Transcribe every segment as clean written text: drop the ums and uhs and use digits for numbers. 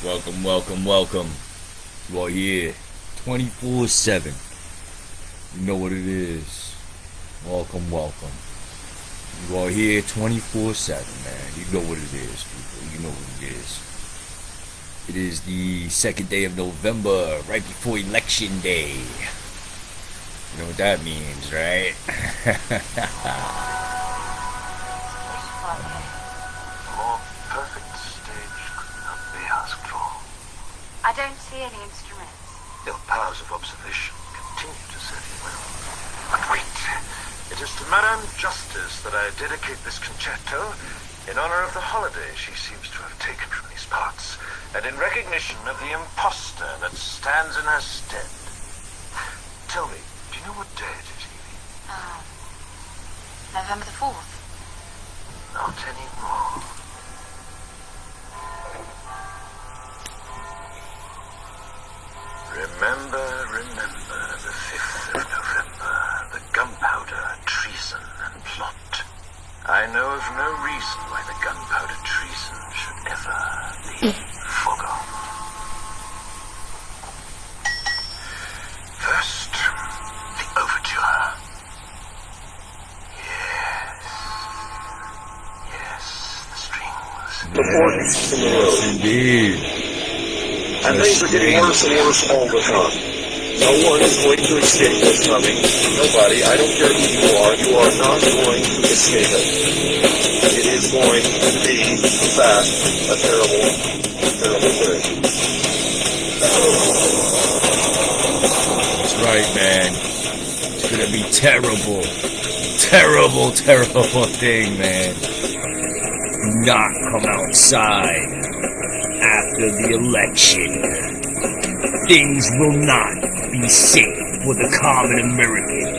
Welcome, welcome, welcome. You are here 24/7. You know what it is. Welcome, welcome. You are here 24/7, man. You know what it is, people. You know what it is. It is the second day of November, right before Election Day. You know what that means, right? I don't see any instruments. Your powers of observation continue to serve you well. But wait, it is to Madame Justice that I dedicate this concerto in honor of the holiday she seems to have taken from these parts, and in recognition of the impostor that stands in her stead. Tell me, do you know what day it is, Evie? November the 4th. Not anymore. Remember the 5th of November, the gunpowder, treason, and plot. I know of no reason why the gunpowder treason should ever be forgotten. First, the overture. Yes, the strings. Yes, indeed. And things are getting worse and worse all the time. No one is going to escape this coming. Nobody. I don't care who you are not going to escape it. It is going to be, in fact, a terrible, terrible thing. That's right, man. It's gonna be terrible. Terrible, terrible thing, man. Do not come outside after the election. Things will not be safe for the common American.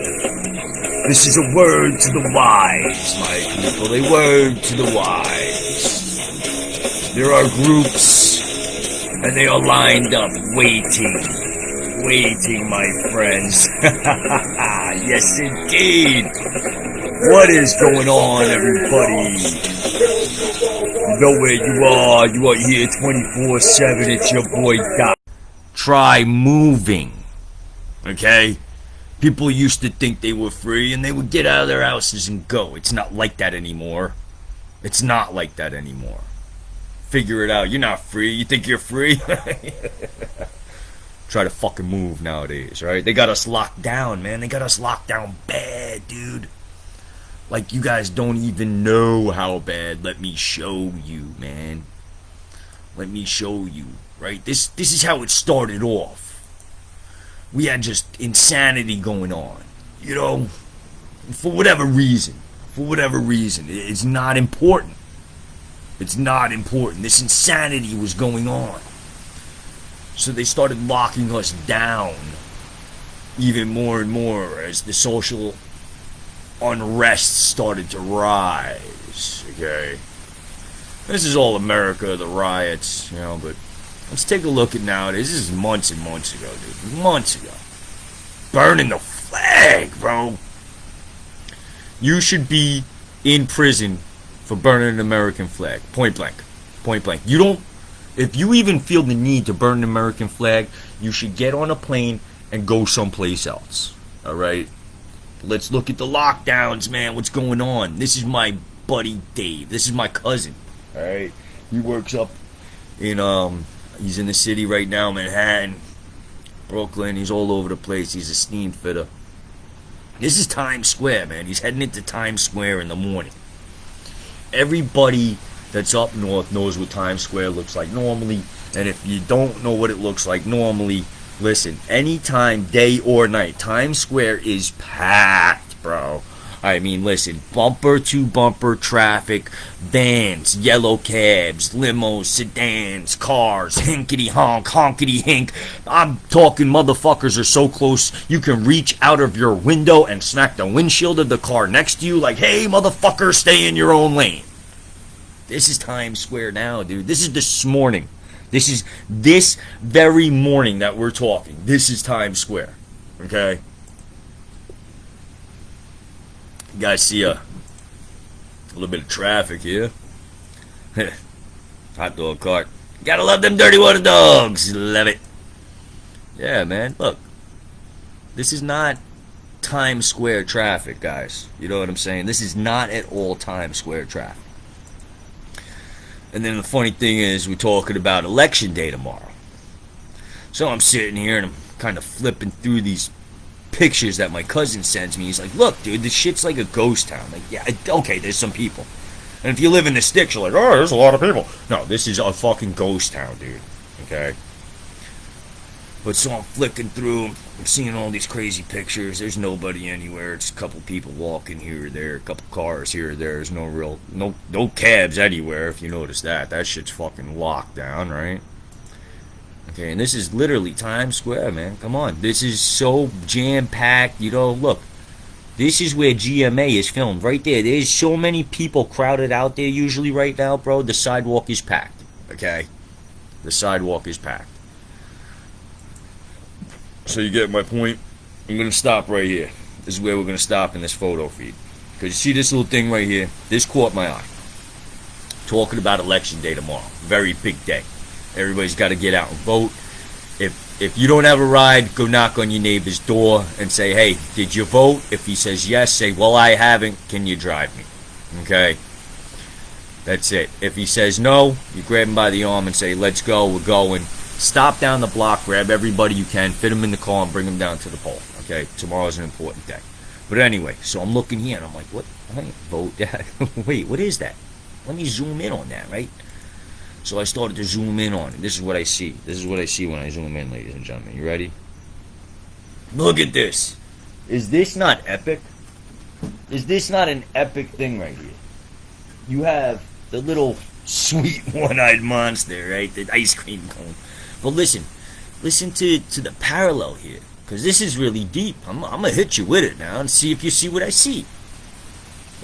This is a word to the wise, my people. A word to the wise. There are groups, and they are lined up, waiting, my friends. Yes, indeed. What is going on, everybody? You know where you are. You are here 24/7. It's your boy Doc. Try moving. Okay? People used to think they were free and they would get out of their houses and go. It's not like that anymore. It's not like that anymore. Figure it out. You're not free. You think you're free? Try to fucking move nowadays, right? They got us locked down, man. They got us locked down bad, dude. Like, you guys don't even know how bad. Let me show you, man. Let me show you, right? This is how it started off. We had just insanity going on, you know, for whatever reason. For whatever reason. It's not important. It's not important. This insanity was going on. So they started locking us down even more and more as the social unrest started to rise, okay? This is all America, the riots, you know, but let's take a look at nowadays. This is months and months ago, dude. Months ago. Burning the flag, bro. You should be in prison for burning an American flag. Point blank. Point blank. You don't, if you even feel the need to burn an American flag, you should get on a plane and go someplace else. Alright? Let's look at the lockdowns, man. What's going on? This is my buddy Dave. This is my cousin. Alright? He works up in, he's in the city right now, Manhattan, Brooklyn. He's all over the place. He's a steam fitter. This is Times Square, man. He's heading into Times Square in the morning. Everybody that's up north knows what Times Square looks like normally. And if you don't know what it looks like normally, listen, anytime, day or night, Times Square is packed, bro. I mean, listen, bumper to bumper traffic, vans, yellow cabs, limos, sedans, cars, hinkety honk, honkety hink. I'm talking motherfuckers are so close you can reach out of your window and smack the windshield of the car next to you like, hey, motherfucker, stay in your own lane. This is Times Square now, dude. This is this morning. This is this very morning that we're talking. This is Times Square. Okay? You guys see a little bit of traffic here. Hot dog cart Gotta love them dirty water dogs. Love it. Yeah, man. Look, this is not Times Square traffic, guys. You know what I'm saying? This is not at all Times Square traffic. And then the funny thing is, we're talking about election day tomorrow. So I'm sitting here and I'm kind of flipping through these pictures that my cousin sends me. He's like, look, dude, this shit's like a ghost town. Like, yeah, okay, there's some people. And if you live in the sticks, you're like, oh, there's a lot of people. No, this is a fucking ghost town, dude. Okay? But so I'm flicking through, I'm seeing all these crazy pictures. There's nobody anywhere. It's a couple people walking here or there, a couple cars here or there. There's no cabs anywhere, if you notice that. That shit's fucking locked down, right? Okay, and this is literally Times Square, man. Come on. This is so jam-packed. You know, look. This is where GMA is filmed, right there. There's so many people crowded out there usually right now, bro. The sidewalk is packed, okay? The sidewalk is packed. So you get my point? I'm going to stop right here. This is where we're going to stop in this photo feed. Because you see this little thing right here? This caught my eye. Talking about election day tomorrow. Very big day. Everybody's got to get out and vote. If you don't have a ride, go knock on your neighbor's door and say, hey, did you vote? If he says yes, say, well, I haven't. Can you drive me? Okay? That's it. If he says no, you grab him by the arm and say, let's go, we're going. Stop down the block, grab everybody you can, fit them in the car, and bring them down to the poll. Okay? Tomorrow's an important day. But anyway, so I'm looking here, and I'm like, what? I ain't vote. Wait, what is that? Let me zoom in on that, right? So I started to zoom in on it. This is what I see. This is what I see when I zoom in, ladies and gentlemen. You ready? Look at this. Is this not epic? Is this not an epic thing right here? You have the little sweet one-eyed monster, right? The ice cream cone. But listen to the parallel here, because this is really deep. I'm gonna hit you with it now and see if you see what I see.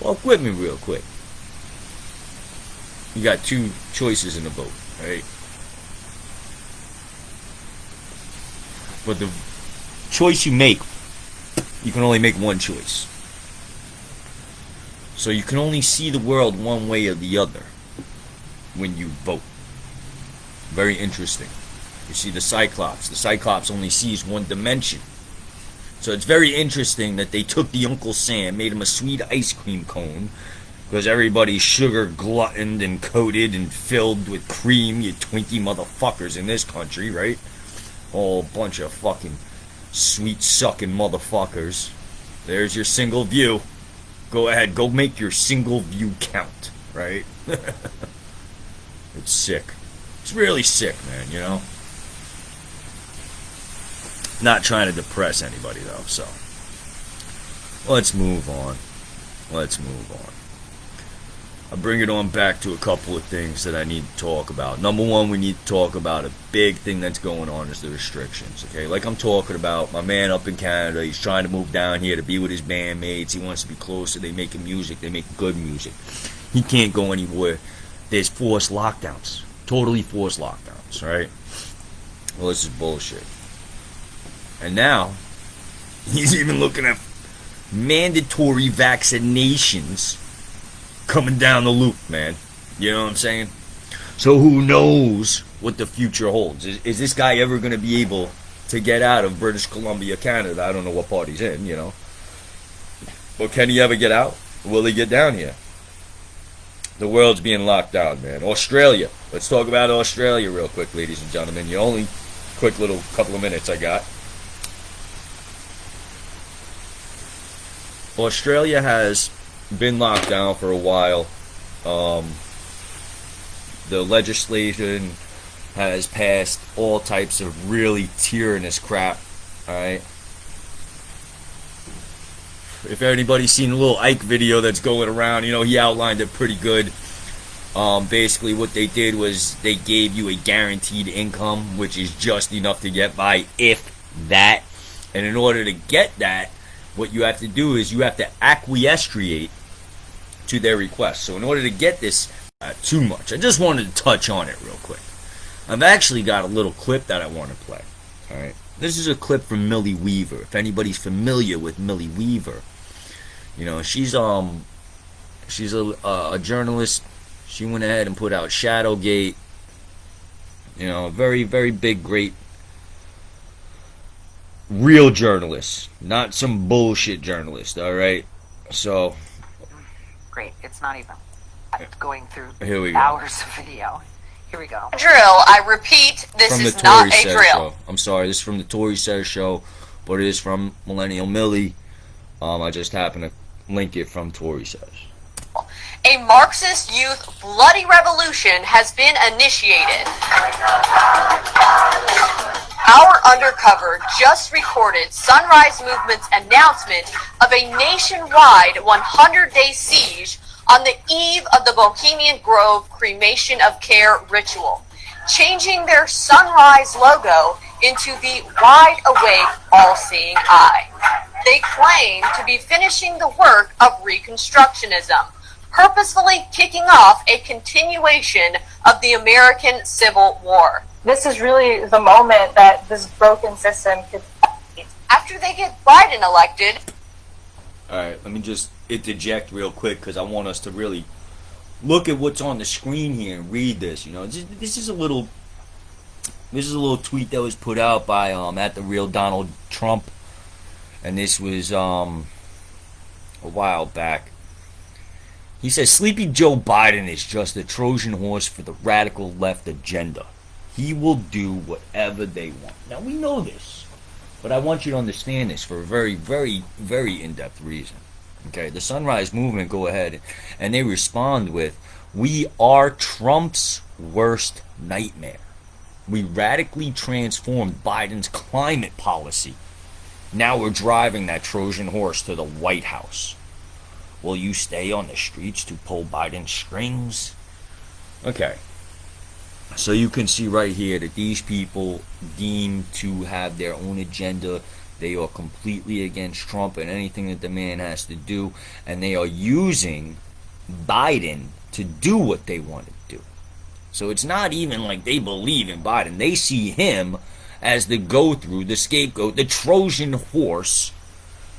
Walk with me real quick. You got two choices in the vote, right? But the choice you make, you can only make one choice. So you can only see the world one way or the other when you vote. Very interesting. You see the Cyclops. The Cyclops only sees one dimension. So it's very interesting that they took the Uncle Sam, made him a sweet ice cream cone, because everybody's sugar gluttoned and coated and filled with cream, you Twinkie motherfuckers in this country, right? All bunch of fucking sweet-sucking motherfuckers. There's your single view. Go ahead, go make your single view count, right? It's sick. It's really sick, man, you know? Not trying to depress anybody, though, so. Let's move on. Let's move on. I'll bring it on back to a couple of things that I need to talk about. Number one, we need to talk about a big thing that's going on is the restrictions, okay? Like I'm talking about, my man up in Canada, he's trying to move down here to be with his bandmates. He wants to be closer. They making music. They make good music. He can't go anywhere. There's forced lockdowns. Totally forced lockdowns, right? Well, this is bullshit. And now, he's even looking at mandatory vaccinations coming down the loop, man. You know what I'm saying? So who knows what the future holds? Is this guy ever going to be able to get out of British Columbia, Canada? I don't know what part he's in, you know. But can he ever get out? Will he get down here? The world's being locked down, man. Australia. Let's talk about Australia real quick, ladies and gentlemen. The only quick little couple of minutes I got. Australia has been locked down for a while. The legislation has passed all types of really tyrannous crap. Alright? If anybody's seen the little Ike video that's going around, you know, he outlined it pretty good. Basically what they did was they gave you a guaranteed income, which is just enough to get by, if that. And in order to get that, what you have to do is you have to acquiesce to their request. So in order to get this, too much. I just wanted to touch on it real quick. I've actually got a little clip that I want to play. Alright. This is a clip from Millie Weaver. If anybody's familiar with Millie Weaver, you know, she's a journalist. She went ahead and put out Shadowgate. You know, a very, very big, great, real journalist, not some bullshit journalist. All right, so Great. It's not even going through here we go. hours of video. Here we go. Drill. I repeat, this From the is not Tory a Says drill. Show. I'm sorry, this is from the Tory Says Show, but it is from Millennial Millie. I just happened to link it from Tory Says. A Marxist youth bloody revolution has been initiated. Our undercover just recorded Sunrise Movement's announcement of a nationwide 100-day siege on the eve of the Bohemian Grove cremation of care ritual, changing their Sunrise logo into the wide-awake, all-seeing eye. They claim to be finishing the work of Reconstructionism, purposefully kicking off a continuation of the American Civil War. This is really the moment that this broken system could. After they get Biden elected, Alright, let me just interject real quick because I want us to really look at what's on the screen here and read this. You know, this is a little tweet that was put out by at the real Donald Trump, and this was a while back. He says Sleepy Joe Biden is just a Trojan horse for the radical left agenda. He will do whatever they want. Now we know this, but I want you to understand this for a very, very, very in-depth reason. Okay, the Sunrise Movement go ahead and they respond with, "We are Trump's worst nightmare. We radically transformed Biden's climate policy. Now we're driving that Trojan horse to the White House. Will you stay on the streets to pull Biden's strings?" Okay. So you can see right here that these people deem to have their own agenda. They are completely against Trump and anything that the man has to do. And they are using Biden to do what they want to do. So it's not even like they believe in Biden. They see him as the go-through, the scapegoat, the Trojan horse.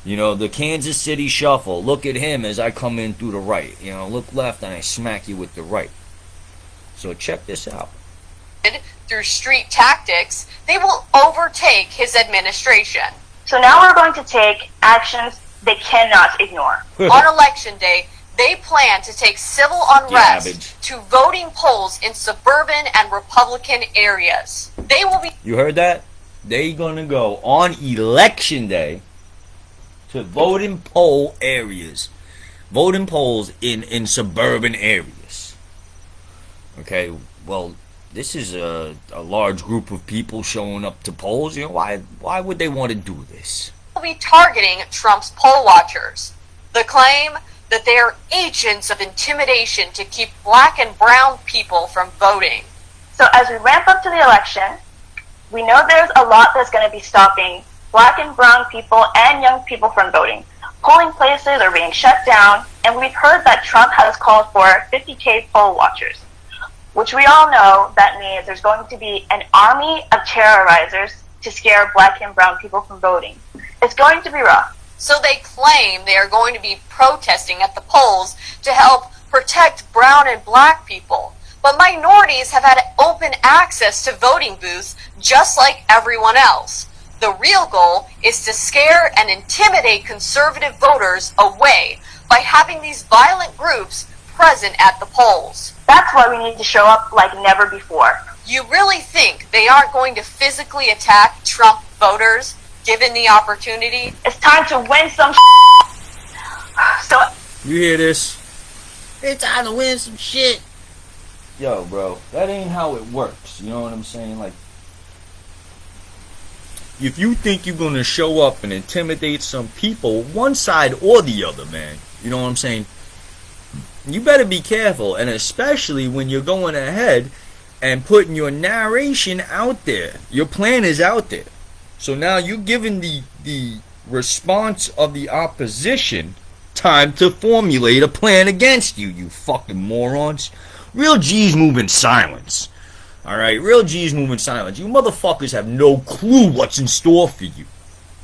You know, the Kansas City Shuffle. Look at him as I come in through the right. You know, look left and I smack you with the right. So check this out. through street tactics, they will overtake his administration. So now we're going to take actions they cannot ignore. On election day, they plan to take civil unrest to voting polls in suburban and Republican areas. They will be... You heard that? They're going to go on election day to voting poll areas. Voting polls in suburban areas. Okay, well, this is a large group of people showing up to polls. You know, why would they want to do this? Will be targeting Trump's poll watchers. The claim that they are agents of intimidation to keep black and brown people from voting. So as we ramp up to the election, we know there's a lot that's going to be stopping black and brown people and young people from voting. Polling places are being shut down, and we've heard that Trump has called for 50K poll watchers, which we all know that means there's going to be an army of terrorizers to scare black and brown people from voting. It's going to be rough. So they claim they are going to be protesting at the polls to help protect brown and black people. But minorities have had open access to voting booths just like everyone else. The real goal is to scare and intimidate conservative voters away by having these violent groups present at the polls. That's why we need to show up like never before. You really think they aren't going to physically attack Trump voters, given the opportunity? It's time to win some So You hear this? It's time to win some shit. Yo, bro, that ain't how it works. You know what I'm saying? Like, if you think you're going to show up and intimidate some people, one side or the other, man, you know what I'm saying? You better be careful, and especially when you're going ahead and putting your narration out there. Your plan is out there. So now you're giving the response of the opposition time to formulate a plan against you, you fucking morons. Real G's move in silence. Alright, real G's move in silence. You motherfuckers have no clue what's in store for you.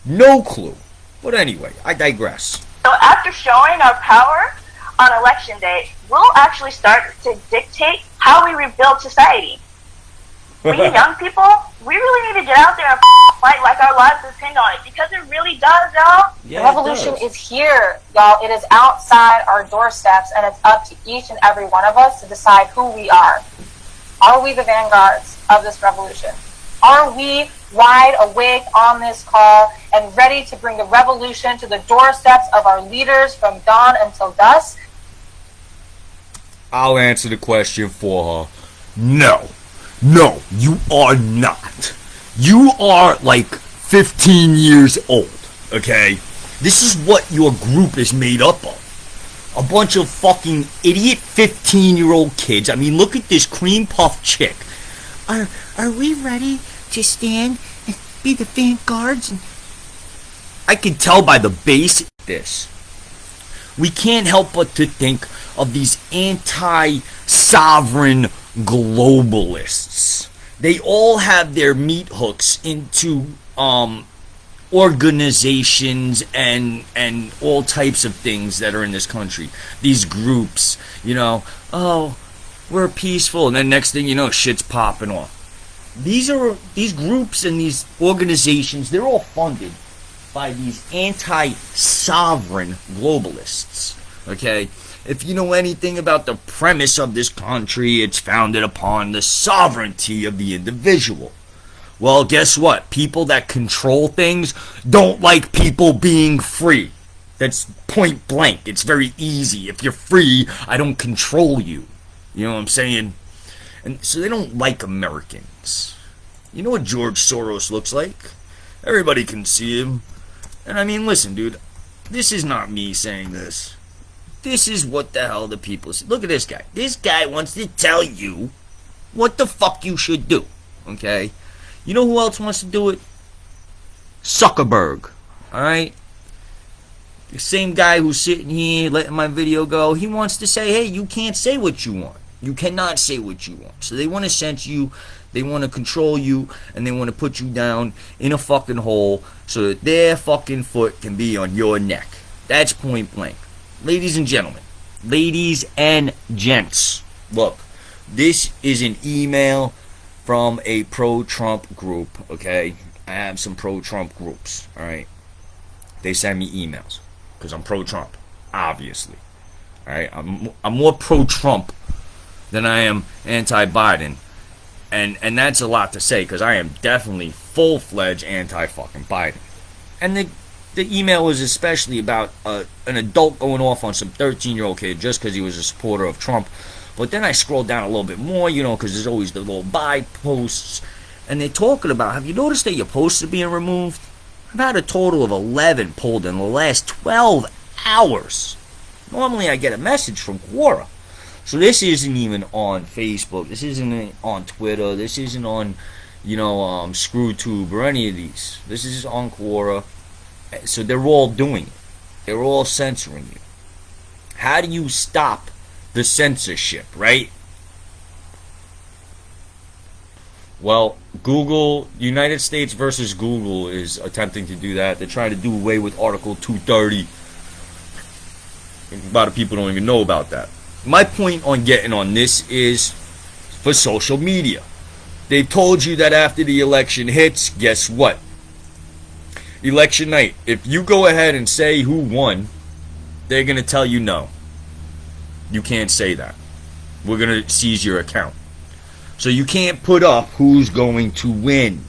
No clue. But anyway, I digress. So after showing our power on election day, we'll actually start to dictate how we rebuild society. we young people, we really need to get out there and fight like our lives depend on it, because it really does, y'all. Yeah, the revolution is here, y'all. It is outside our doorsteps, and it's up to each and every one of us to decide who we are. Are we the vanguards of this revolution? Are we wide awake on this call and ready to bring the revolution to the doorsteps of our leaders from dawn until dusk? I'll answer the question for her. No. No, you are not. You are like 15 years old, okay? This is what your group is made up of. A bunch of fucking idiot 15-year-old kids. I mean, look at this cream puff chick. Are we ready to stand and be the vanguards? I can tell by the base this. We can't help but to think of these anti-sovereign globalists. They all have their meat hooks into organizations and all types of things that are in this country. These groups, you know, oh, we're peaceful, and then next thing you know, shit's popping off. These groups and these organizations, they're all funded by these anti-sovereign globalists. Okay? If you know anything about the premise of this country, it's founded upon the sovereignty of the individual. Well, guess what? People that control things don't like people being free. That's point blank. It's very easy. If you're free, I don't control you. You know what I'm saying? And so they don't like Americans. You know what George Soros looks like? Everybody can see him. And I mean, listen, dude, this is not me saying this. This is what the hell the people say. Look at this guy. This guy wants to tell you what the fuck you should do. Okay? You know who else wants to do it? Zuckerberg. Alright? The same guy who's sitting here letting my video go, he wants to say, hey, you can't say what you want. You cannot say what you want. So they want to censor you, they want to control you, and they want to put you down in a fucking hole so that their fucking foot can be on your neck. That's point blank. Ladies and gentlemen, ladies and gents, look, this is an email from a pro-Trump group, okay? I have some pro-Trump groups, alright? They send me emails, because I'm pro-Trump, obviously. Alright, I'm more pro-Trump than I am anti-Biden. And that's a lot to say, because I am definitely full-fledged anti-fucking Biden. And the email was especially about an adult going off on some 13-year-old kid just because he was a supporter of Trump. But then I scrolled down a little bit more, you know, because there's always the little buy posts. And they're talking about, have you noticed that your posts are being removed? I've had a total of 11 pulled in the last 12 hours. Normally I get a message from Quora. So this isn't even on Facebook. This isn't on Twitter. This isn't on, you know, ScrewTube or any of these. This is on Quora. So they're all doing it. They're all censoring you. How do you stop the censorship, right? Well, Google, United States versus Google is attempting to do that. They're trying to do away with Article 230. A lot of people don't even know about that. My point on getting on this is for social media. They've told you that after the election hits, guess what? Election night, if you go ahead and say who won, they're going to tell you no. You can't say that. We're going to seize your account. So you can't put up who's going to win.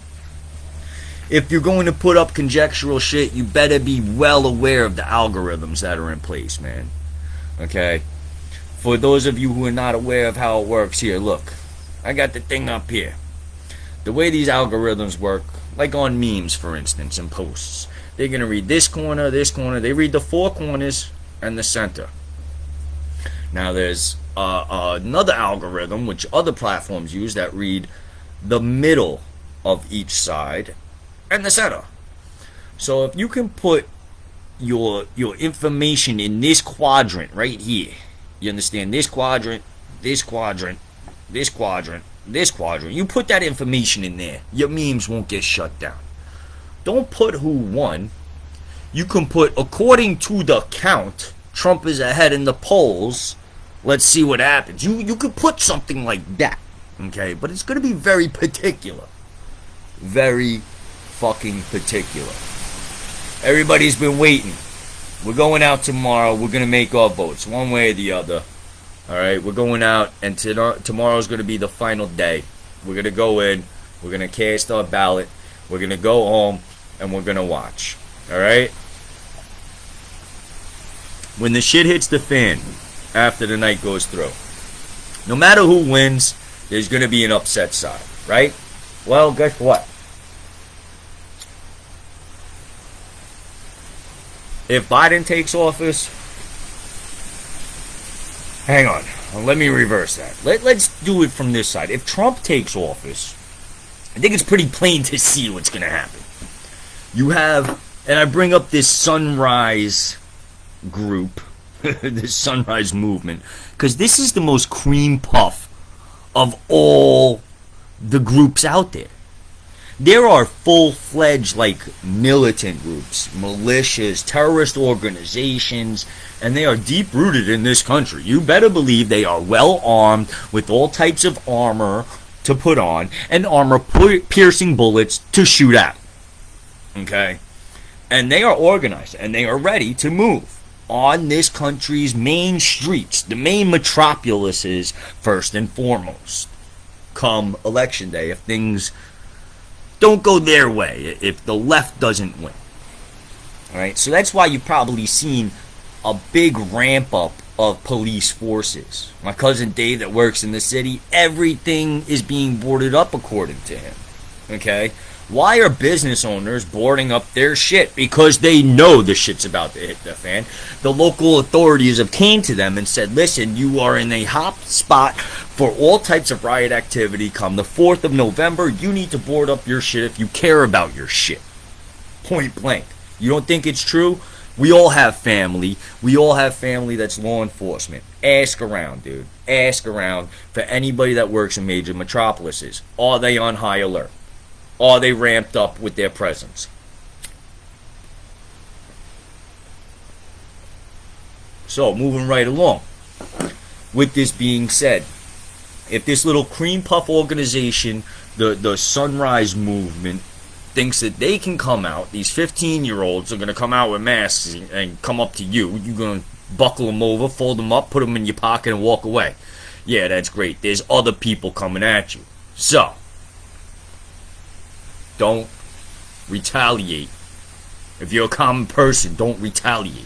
If you're going to put up conjectural shit, you better be well aware of the algorithms that are in place, man. Okay? For those of you who are not aware of how it works, here, look. I got the thing up here. The way these algorithms work, like on memes, for instance, and posts, they're going to read this corner, they read the four corners and the center. Now there's another algorithm which other platforms use that read the middle of each side and the center. So if you can put your information in this quadrant right here, you understand, this quadrant, this quadrant, this quadrant, this quadrant, you put that information in there, your memes won't get shut down. Don't put who won. You can put, according to the count, Trump is ahead in the polls. Let's see what happens. You could put something like that. Okay, but it's going to be very particular. Very fucking particular. Everybody's been waiting. We're going out tomorrow. We're going to make our votes one way or the other. Alright, we're going out, and tomorrow's going to be the final day. We're going to go in. We're going to cast our ballot. We're going to go home, and we're going to watch. Alright? When the shit hits the fan after the night goes through, no matter who wins, there's going to be an upset side. Right? Well, guess what? If Biden takes office, hang on, let me reverse that. Let's do it from this side. If Trump takes office, I think it's pretty plain to see what's going to happen. You have, and I bring up this Sunrise group, this Sunrise movement, because this is the most cream puff of all the groups out there. There are full-fledged, like, militant groups, militias, terrorist organizations, and they are deep-rooted in this country. You better believe they are well-armed with all types of armor to put on and armor-piercing bullets to shoot at. Okay? And they are organized, and they are ready to move on this country's main streets, the main metropolises, first and foremost, come Election Day, if things don't go their way, if the left doesn't win. Alright, so that's why you've probably seen a big ramp up of police forces. My cousin Dave that works in the city, everything is being boarded up according to him. Okay? Why are business owners boarding up their shit? Because they know the shit's about to hit the fan. The local authorities have came to them and said, listen, you are in a hot spot for all types of riot activity come the 4th of November. You need to board up your shit if you care about your shit. Point blank. You don't think it's true? We all have family. We all have family that's law enforcement. Ask around, dude. Ask around for anybody that works in major metropolises. Are they on high alert? Are they ramped up with their presence? So, moving right along. With this being said, if this little cream puff organization, the Sunrise movement, thinks that they can come out, these 15-year-olds are going to come out with masks and come up to you, you're going to buckle them over, fold them up, put them in your pocket, and walk away. Yeah, that's great. There's other people coming at you. So, don't retaliate. If you're a common person, don't retaliate.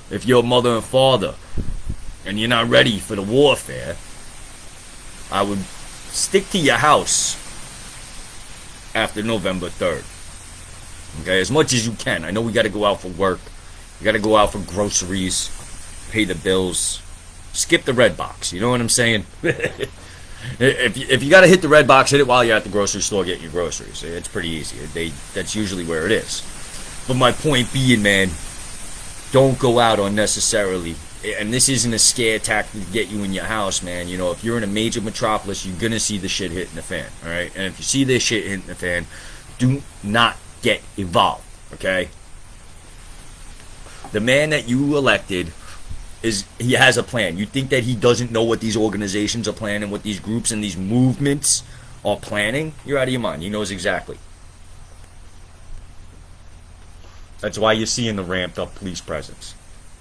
If you're a mother and father and you're not ready for the warfare, I would stick to your house after November 3rd. Okay, as much as you can. I know we got to go out for work. We got to go out for groceries, pay the bills. Skip the red box. You know what I'm saying? If you got to hit the red box, hit it while you're at the grocery store getting your groceries. It's pretty easy. That's usually where it is. But my point being, man, don't go out unnecessarily. And this isn't a scare tactic to get you in your house, man. You know, if you're in a major metropolis, you're going to see the shit hitting the fan, all right? And if you see this shit hitting the fan, do not get involved, okay? The man that you elected, he has a plan. You think that he doesn't know what these organizations are planning, what these groups and these movements are planning? You're out of your mind. He knows exactly. That's why you're seeing the ramped up police presence.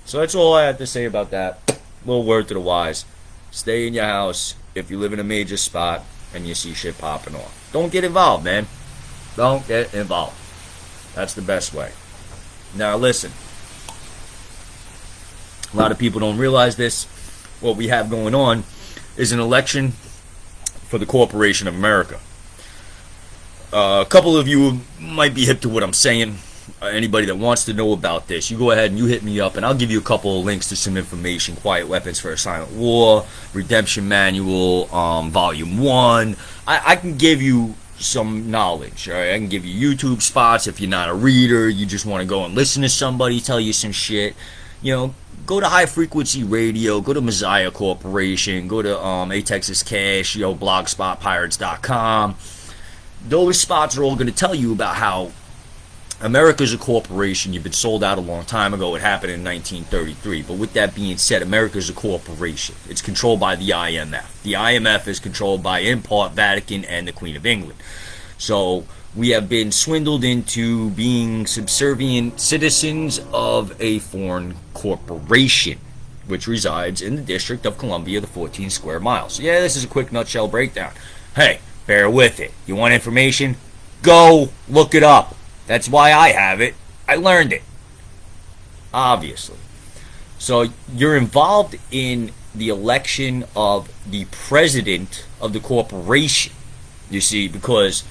So that's all I have to say about that. Little word to the wise. Stay in your house if you live in a major spot and you see shit popping off. Don't get involved, man. Don't get involved. That's the best way. Now listen. A lot of people don't realize this. What we have going on is an election for the Corporation of America. A couple of you might be hip to what I'm saying. Anybody that wants to know about this, you go ahead and you hit me up and I'll give you a couple of links to some information. Quiet Weapons for a Silent War, Redemption Manual, Volume 1. I can give you some knowledge, all right? I can give you YouTube spots if you're not a reader, you just want to go and listen to somebody tell you some shit. You know, go to High Frequency Radio, go to Messiah Corporation, go to A Texas Cash, blogspotpirates.com. Those spots are all going to tell you about how America's a corporation. You've been sold out a long time ago. It happened in 1933. But with that being said, America's a corporation. It's controlled by the IMF. The IMF is controlled by, in part, Vatican and the Queen of England. So we have been swindled into being subservient citizens of a foreign corporation, which resides in the District of Columbia, the 14 square miles. So yeah, this is a quick nutshell breakdown. Hey, bear with it. You want information? Go look it up. That's why I have it. I learned it. Obviously. So you're involved in the election of the president of the corporation. You see, because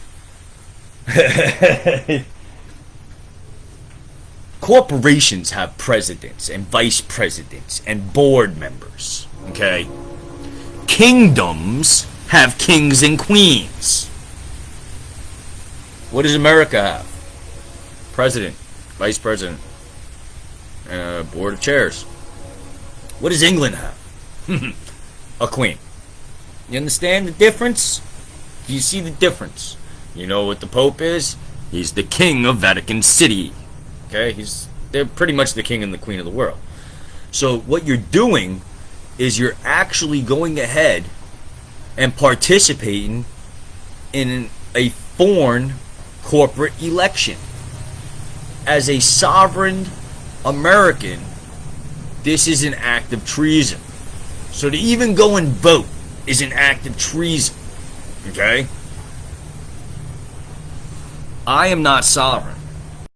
corporations have presidents and vice presidents and board members. Okay? Kingdoms have kings and queens. What does America have? President, vice president, and a board of chairs. What does England have? A queen. You understand the difference? Do you see the difference? You know what the Pope is? He's the king of Vatican City. Okay? They're pretty much the king and the queen of the world. So what you're doing is you're actually going ahead and participating in a foreign corporate election. As a sovereign American, this is an act of treason. So to even go and vote is an act of treason. Okay? I am not sovereign.